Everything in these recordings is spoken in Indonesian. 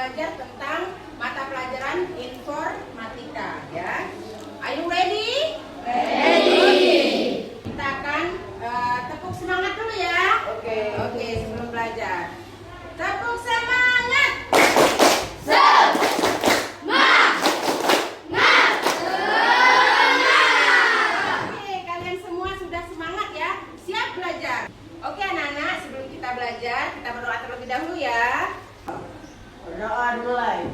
belajar tentang mata pelajaran informatika ya. Are you ready? Ready. Kita akan tepuk semangat dulu ya. Oke, sebelum belajar. Tepuk semangat. Oke, kalian semua sudah semangat ya. Siap belajar. Oke anak-anak, sebelum kita belajar, kita berdoa terlebih dahulu ya. Berdoa mulai.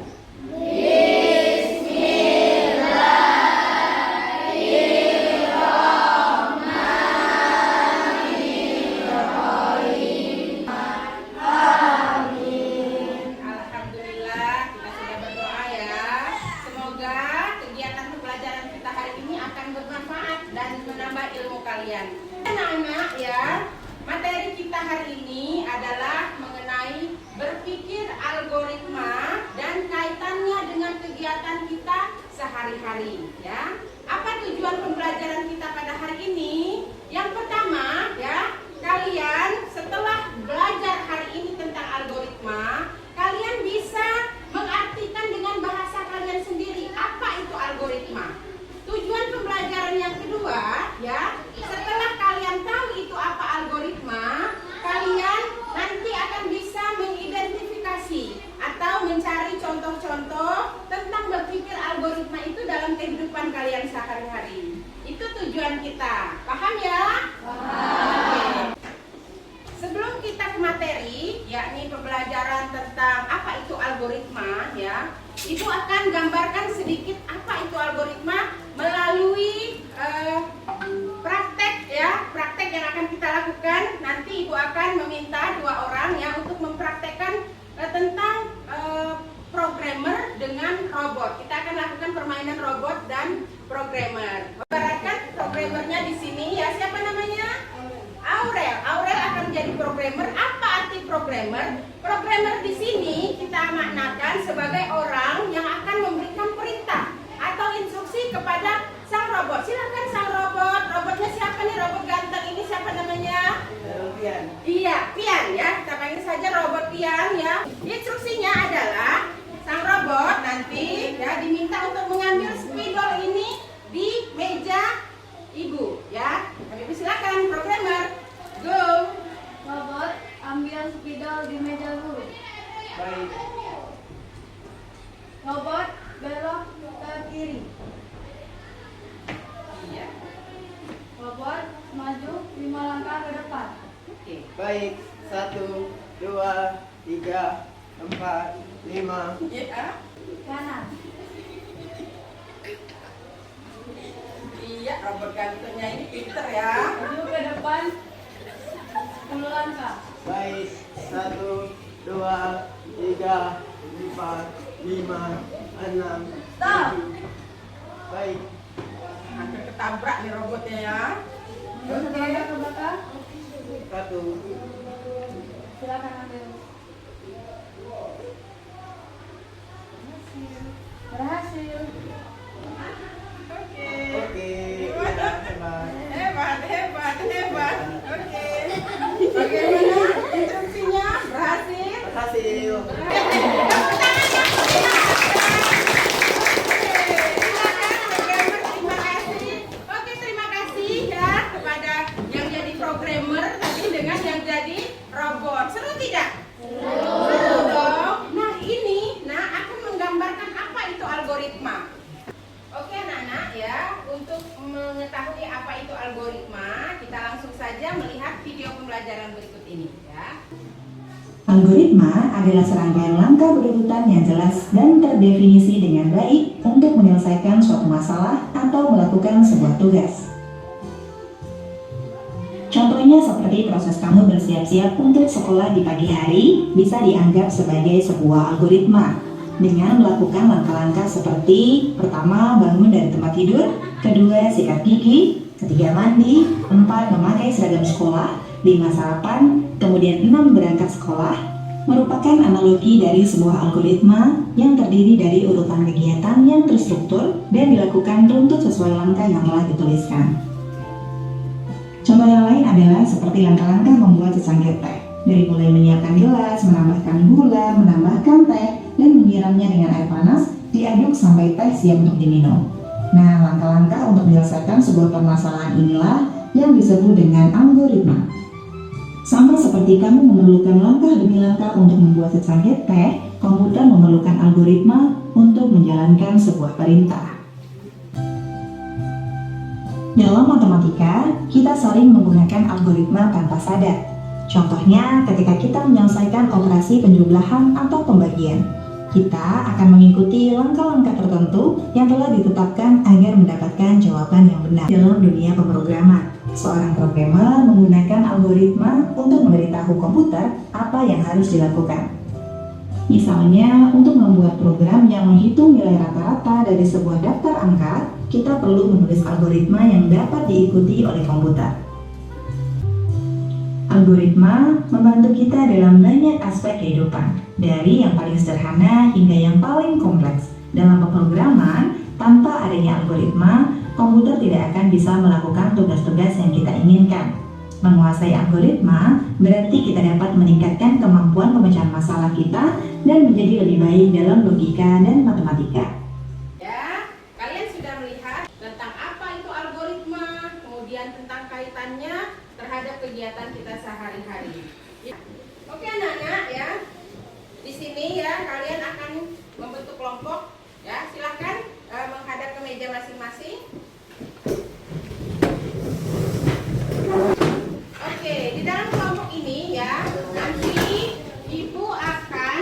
Alhamdulillah, kita sudah berdoa ya. Semoga kegiatan pembelajaran kita hari ini akan bermanfaat dan menambah ilmu kalian. Anak-anak ya, materi kita hari ini adalah mengenai berpikir algoritma dan kaitannya dengan kegiatan kita sehari-hari ya. Apa tujuan pembelajaran kita pada hari ini? Yang pertama ya, kalian setelah belajar hari ini tentang algoritma, kalian bisa mengartikan dengan bahasa kalian sendiri apa itu algoritma. Tujuan pembelajaran yang kedua ya, setelah kalian tahu itu apa algoritma, kalian nanti akan bisa mengidentifikasi atau mencari contoh-contoh tentang berpikir algoritma itu dalam kehidupan kalian sehari-hari. Itu tujuan kita. Paham ya? Paham. Oke. Sebelum kita ke materi, yakni pembelajaran tentang apa itu algoritma ya, Ibu akan gambarkan sedikit apa itu algoritma melalui praktek ya, praktek yang akan kita lakukan. Nanti Ibu akan meminta 2 orang ya untuk mempraktekkan tentang programmer dengan robot. Kita akan lakukan permainan robot dan programmer. Ibaratkan programmernya di sini ya, siapa namanya? Aurel. Aurel akan menjadi programmer. Apa arti programmer? Programmer di sini kita maknakan sebagai orang yang akan memberikan perintah atau instruksi kepada sang robot. Silakan sang robot. Robotnya siapa nih? Robot ganteng ini siapa namanya? Pian. Iya, Pian ya. Kita panggil saja robot Pian ya. Instruksinya adalah sang robot nanti ya diminta untuk mengambil spidol ini di meja Ibu ya. Ibu silakan programmer. Go. Robot, ambil spidol di meja guru. Baik. Robot, belok ke kiri. Iya. Robot, maju 5 langkah ke depan. Oke. Baik. 1, 2, 3, 4, 5. Iya. Kanan. Iya, robot gantengnya ini pinter ya. Maju ke depan 10 langkah. Baik. 1, 2, 3, 4, 5, 6. Stop. Baik. Hampir ketabrak nih robotnya ya. Maju 1 langkah ke belakang. 1. Silakan ambil. Berhasil. Oke. Oke. Hebat. Hebat, hebat, hebat. Oke. Bagaimana instruksinya? Berhasil? Berhasil. Oke, terima kasih ya kepada yang jadi programmer tadi dengan yang jadi robot. Seru tidak? Seru dong. Nah ini, akan menggambarkan apa itu algoritma. Oke anak-anak ya, untuk mengetahui apa itu algoritma, kita langsung saja melihat video pembelajaran berikut ini ya. Algoritma adalah serangkaian langkah berurutan yang jelas dan terdefinisi dengan baik untuk menyelesaikan suatu masalah atau melakukan sebuah tugas. Contohnya seperti proses kamu bersiap-siap untuk sekolah di pagi hari bisa dianggap sebagai sebuah algoritma dengan melakukan langkah-langkah seperti pertama bangun dari tempat tidur, kedua sikat gigi, ketiga mandi, 4 memakai seragam sekolah, 5 sarapan, kemudian 6 berangkat sekolah, merupakan analogi dari sebuah algoritma yang terdiri dari urutan kegiatan yang terstruktur dan dilakukan runtut sesuai langkah yang telah dituliskan. Contoh yang lain adalah seperti langkah-langkah membuat secangkir teh, dari mulai menyiapkan gelas, menambahkan gula, menambahkan teh, dan menyiapkan menyiramnya dengan air panas, diaduk sampai teh siap untuk diminum. Nah, langkah-langkah untuk menyelesaikan sebuah permasalahan inilah yang disebut dengan algoritma. Sama seperti kamu memerlukan langkah demi langkah untuk membuat secangkir teh, komputer memerlukan algoritma untuk menjalankan sebuah perintah. Dalam matematika, kita sering menggunakan algoritma tanpa sadar. Contohnya, ketika kita menyelesaikan operasi penjumlahan atau pembagian, kita akan mengikuti langkah-langkah tertentu yang telah ditetapkan agar mendapatkan jawaban yang benar. Dalam dunia pemrograman, seorang programmer menggunakan algoritma untuk memberitahu komputer apa yang harus dilakukan. Misalnya, untuk membuat program yang menghitung nilai rata-rata dari sebuah daftar angka, kita perlu menulis algoritma yang dapat diikuti oleh komputer. Algoritma membantu kita dalam banyak aspek kehidupan, dari yang paling sederhana hingga yang paling kompleks. Dalam pemrograman, tanpa adanya algoritma, komputer tidak akan bisa melakukan tugas-tugas yang kita inginkan. Menguasai algoritma berarti kita dapat meningkatkan kemampuan pemecahan masalah kita dan menjadi lebih baik dalam logika dan matematika. Ya, kalian sudah melihat tentang apa itu algoritma, kemudian tentang kaitannya terhadap kegiatan kita sehari-hari. Oke anak-anak ya, di sini ya kalian akan membentuk kelompok. Ya, silakan menghadap ke meja masing-masing. Oke, di dalam kelompok ini ya, nanti ibu akan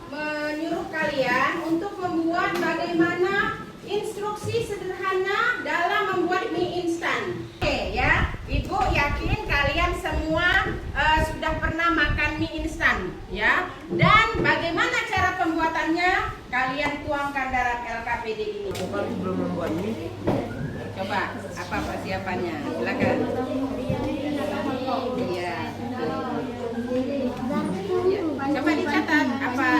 menyuruh kalian untuk membuat bagaimana instruksi sederhana dalam membuat mie instan. Oke ya, ibu yakin kalian semua sudah pernah makan mie instan ya. Dan bagaimana cara pembuatannya? Kalian tuangkan dalam LKPD ini. Belum membuat mie. Coba, apa persiapannya? Silakan. Iya. Ya. Coba dicatat apa?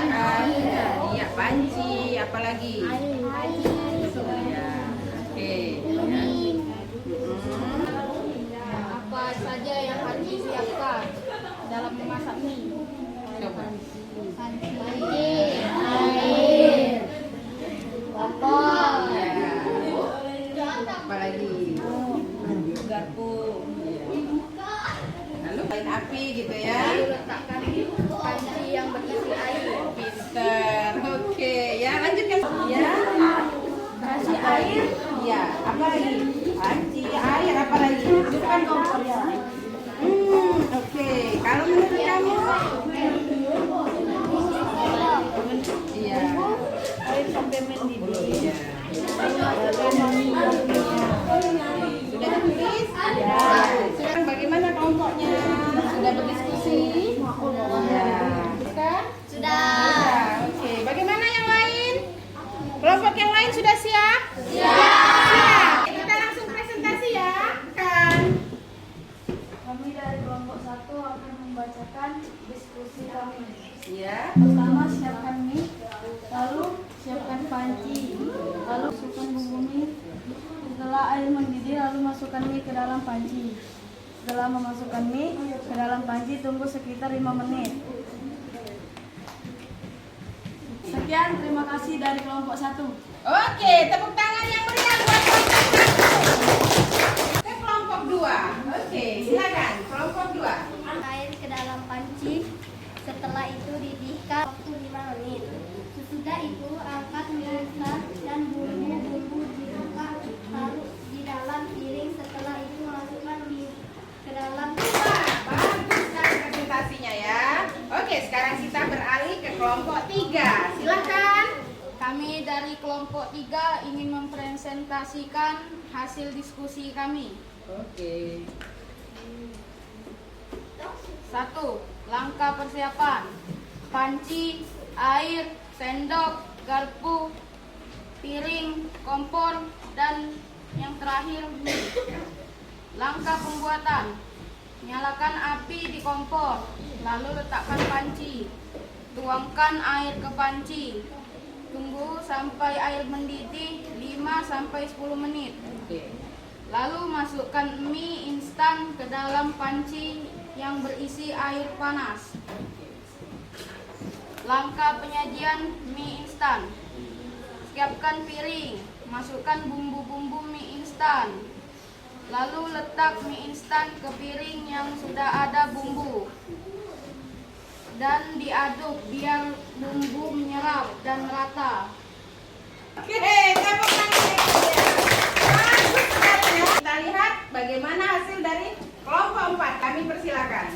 Iya, panci, apalagi? Ya. Oke. Apa saja yang harus disiapkan dalam memasak mie? Coba. Panci, air, kompor, Apalagi? Garpu. Lalu kain api gitu ya. lalu letakkan panci yang berisi air. Pinter. Oke, ya lanjutkan. Ya. Kasih air, Iya, apa lagi? Panci, air, apa lagi? masukkan kompor ya. Oke. Kalau menurut kamu? Iya. Air sampai mendidih. Iya. Sudah ditulis? Ya. Sekarang bagaimana kelompoknya? Sudah berdiskusi? Ya. Sudah? Sudah. Oke. Bagaimana yang lain? Kelompok yang lain sudah siap? Siap. Kita langsung presentasi ya. Kan. Kami dari kelompok 1 akan membacakan diskusi kami. Iya. Pertama, siapkan mie, lalu siapkan panci, lalu masukkan bumbu mie. Setelah air mendidih, lalu masukkan mie ke dalam panci. Setelah memasukkan mie ke dalam panci, tunggu sekitar 5 menit. Sekian, terima kasih dari kelompok 1. Oke, tepuk tangan yang meriah buat kelompok 1. Ke kelompok 2. Oke, silakan. Kelompok 2. Air ke dalam panci, setelah itu didihkan waktu 5 menit. Sesudah itu angkat mie instan dan bumbu-bumbu dibuka taruh di dalam piring. Setelah itu masukkan mie ke dalam. Wah, bagus sekali presentasinya ya. Oke, sekarang kita beralih ke kelompok 3. Silakan. Kami dari kelompok 3 ingin mempresentasikan hasil diskusi kami. Oke. 1. Langkah persiapan: panci, air, sendok, garpu, piring, kompor, dan yang terakhir mie. Langkah pembuatan: nyalakan api di kompor, lalu letakkan panci, tuangkan air ke panci, tunggu sampai air mendidih 5-10 menit. Oke. Lalu masukkan mie instan ke dalam panci yang berisi air panas. Langkah penyajian mie instan. Siapkan piring, masukkan bumbu-bumbu mie instan. Lalu letak mie instan ke piring yang sudah ada bumbu. Dan diaduk biar bumbu menyerap dan merata. Oke, tepuk tangan ya. Bagus sekali ya. Kita lihat bagaimana hasil dari kelompok 4. Kami persilakan.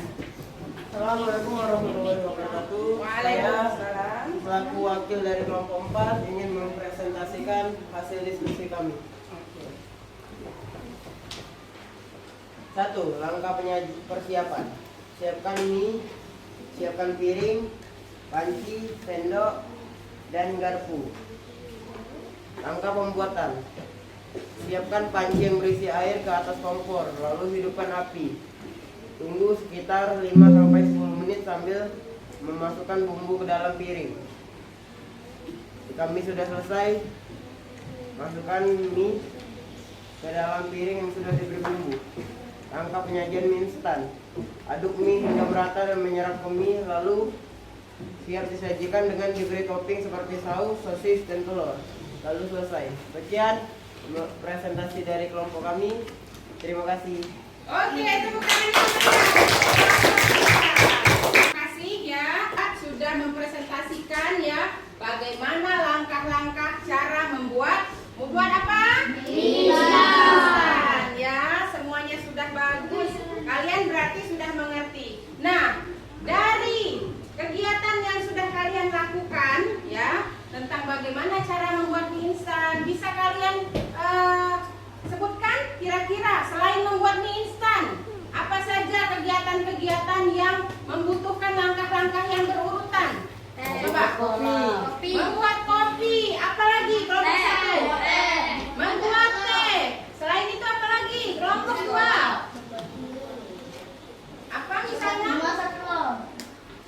Assalamualaikum warahmatullahi wabarakatuh. Waalaikumsalam. Saya selaku wakil dari kelompok 4 ingin mempresentasikan hasil diskusi kami. 1. Langkah persiapan. Siapkan mie, siapkan piring, panci, sendok, dan garpu. Langkah pembuatan. Siapkan panci yang berisi air ke atas kompor, lalu hidupkan api. Tunggu sekitar 5-10 menit sambil memasukkan bumbu ke dalam piring. Jika mie sudah selesai, masukkan mie ke dalam piring yang sudah diberi bumbu. Langkah penyajian mie instan. Aduk mie hingga merata dan menyerap ke mie, lalu siap disajikan dengan diberi topping seperti saus, sosis, dan telur. Lalu selesai. Sekian presentasi dari kelompok kami. Terima kasih. Oke, tepuk tangan. Terima kasih ya, sudah mempresentasikan ya bagaimana langkah-langkah cara membuat apa? Mie instan. Ya, semuanya sudah bagus. Kalian berarti sudah mengerti. Nah, dari kegiatan yang sudah kalian lakukan ya tentang bagaimana cara membuat mie instan, bisa kalian sebutkan kira-kira selain membuat mie instan, apa saja kegiatan-kegiatan yang membutuhkan langkah-langkah yang berurutan? Coba. Kopi. Membuat kopi. Apalagi kelompok 1? Membuat teh. Selain itu apa lagi? Kelompok 2. Apa misalnya? Masak telur.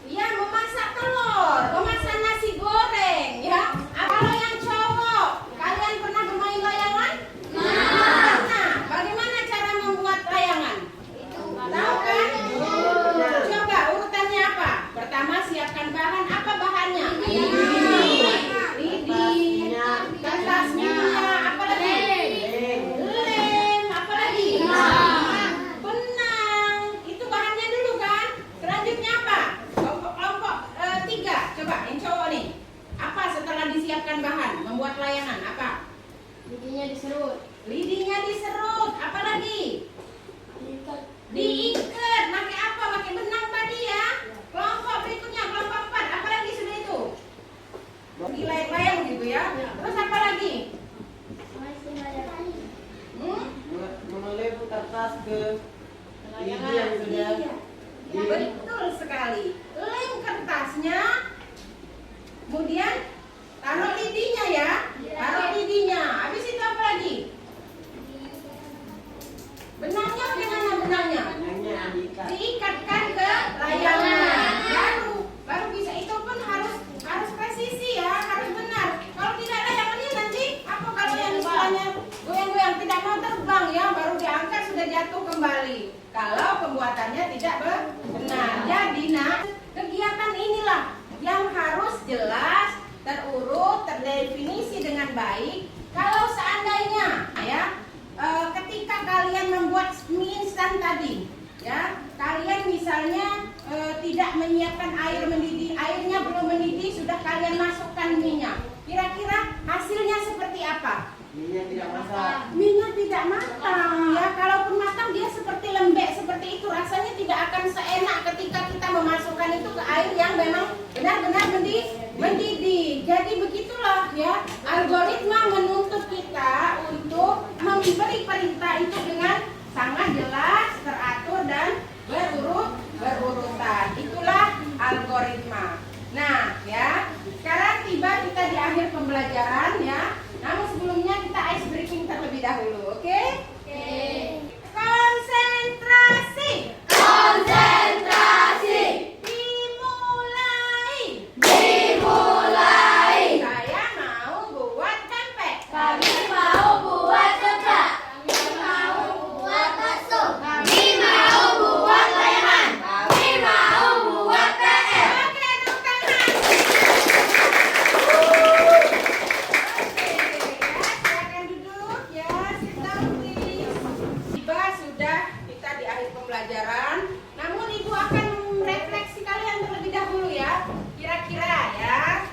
Iya, memasak telur, memasak nasi goreng, ya. Kalau yang cowok, kalian pernah bermain layangan? Nah, bagaimana cara membuat layangan? Tahu kan? Coba urutannya apa? Pertama siapkan bahan. Apa bahannya? Lidi, kertas minyak, apa lagi? Lem, apa lagi? Benang. Itu bahannya dulu kan? Selanjutnya apa? Kelompok 3. Coba yang cowok nih. Apa setelah disiapkan bahan membuat layangan? Apa? Lidinya diserut. Lidinya diserut. Apa lagi? Diikat. Pakai apa? Pakai benang tadi ya. Kelompok berikutnya, kelompok 4. Apa lagi sudah itu? Dilayang-layang gitu ya. Terus apa lagi? Mengelip kertas ke lidi yang sudah Betul sekali. Lem kertasnya. Kemudian taruh lidinya ya. Taruh lidinya. Habis itu apa lagi? Benangnya bagaimana benangnya? Diikatkan ke layangan. Baru bisa. Itu pun harus presisi ya, harus benar. Kalau tidak layangannya nanti apa kalau yang istilahnya goyang-goyang tidak mau terbang ya, baru diangkat sudah jatuh kembali. Kalau pembuatannya tidak benar. Jadi kegiatan inilah yang harus jelas, terurut, terdefinisi dengan baik. Kalau seandainya ya ketika kalian membuat mie instan tadi ya, kalian misalnya tidak menyiapkan air mendidih, airnya belum mendidih sudah kalian masukkan minyak, kira-kira hasilnya seperti apa? minyak tidak masak. Minyak tidak matang ya, kalaupun matang dia seperti lembek seperti itu, rasanya tidak akan seenak ketika kita memasukkan itu ke air yang memang benar-benar mendidih. Jadi begitulah ya, algoritma menuntut kita untuk memberi perintah itu dengan sangat jelas, teratur dan berurutan. Itulah algoritma. Nah ya, sekarang tiba kita di akhir pembelajaran ya. Namun sebelumnya kita ice breaking terlebih dahulu, oke? Konsentrasi. Dimulai. Saya mau buat pempek. Kami mau buat kecap. Kami mau buat bakso. Kami mau buat layangan.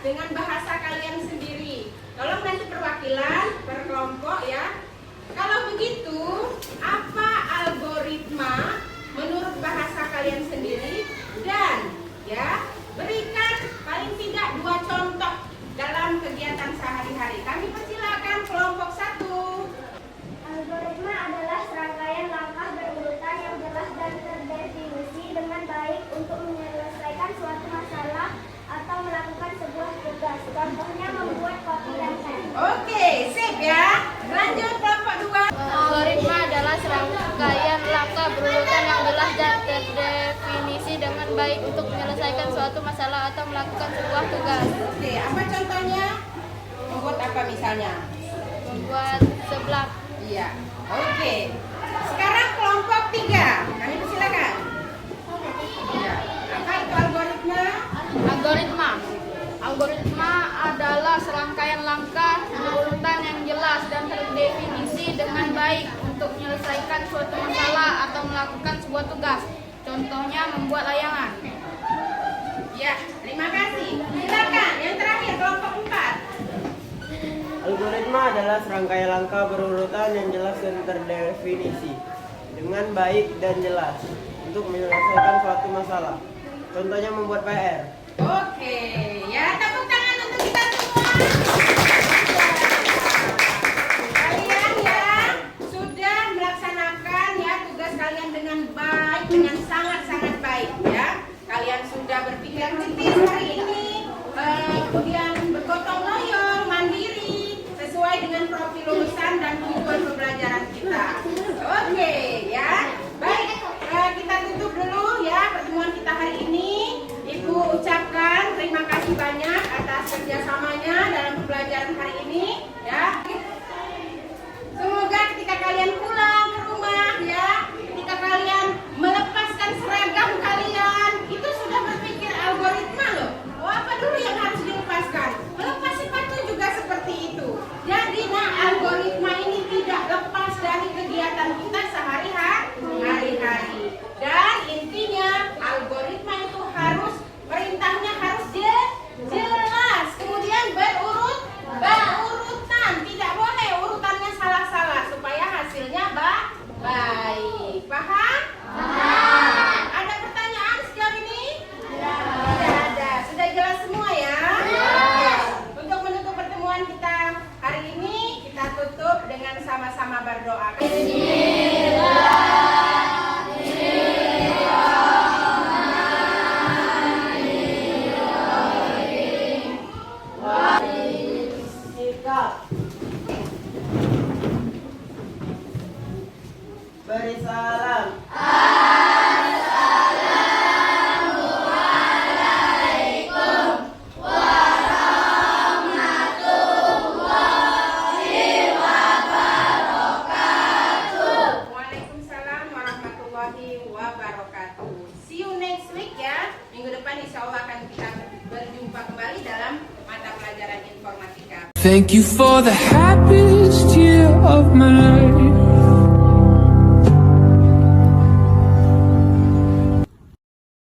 dengan bahasa kalian sendiri. Tolong nanti perwakilan per kelompok ya. Kalau begitu, apa algoritma menurut bahasa kalian sendiri? Dan ya, berikan paling tidak 2 contoh dalam kegiatan sehari-hari. Kami persilakan kelompok 1. Algoritma adalah serangkaian langkah berurutan yang jelas dan terdefinisi dengan baik untuk menyelesaikan suatu masalah atau melakukan sebuah tugas. Contohnya membuat kopi dan teh. Oke, sip ya. Lanjut kelompok 2. Algoritma adalah serangkaian langkah berurutan yang jelas dan terdefinisi dengan baik untuk menyelesaikan suatu masalah atau melakukan sebuah tugas. Oke, apa contohnya? Membuat apa misalnya? Membuat seblak. Iya. Oke. Sekarang kelompok 3. Kami persilakan. Iya. Apa itu algoritma? Algoritma adalah serangkaian langkah berurutan yang jelas dan terdefinisi dengan baik untuk menyelesaikan suatu masalah atau melakukan sebuah tugas. Contohnya membuat layangan. Ya, terima kasih. Silakan yang terakhir kelompok 4. Algoritma adalah serangkaian langkah berurutan yang jelas dan terdefinisi dengan baik dan jelas untuk menyelesaikan suatu masalah. Contohnya membuat PR. Oke, ya tepuk tangan untuk kita semua. Kalian ya sudah melaksanakan ya tugas kalian dengan baik, dengan sangat-sangat baik ya. Kalian sudah berpikir kritis hari ini, kemudian bergotong royong, mandiri, sesuai dengan profil lulusan dan tujuan pembelajaran kita. Oke ya, baik kita tutup dulu ya pertemuan kita hari ini. Ibu ucapkan terima kasih banyak atas kerjasamanya dalam pembelajaran hari ini ya. Semoga ketika kalian pulang ke rumah ya, ketika kalian melepaskan seragam kalian, itu sudah berpikir algoritma loh. Oh, apa dulu yang harus dilepaskan? Melepas sepatu juga seperti itu. Jadi algoritma ini tidak lepas dari kegiatan kita sehari-hari. Dan intinya algoritma itu harus perintahnya harus jelas, kemudian berurutan, tidak boleh urutannya salah-salah supaya hasilnya baik. Paham? Ada pertanyaan sejauh ini? Tidak ada. Sudah jelas semua ya? Oke. Untuk menutup pertemuan kita hari ini, kita tutup dengan sama-sama berdoa. Beri salam. Waalaikumsalam warahmatullahi wabarakatuh. See you next week ya. Minggu depan insya Allah akan kita berjumpa kembali dalam mata pelajaran informatika. Thank you for the happiest year of my life.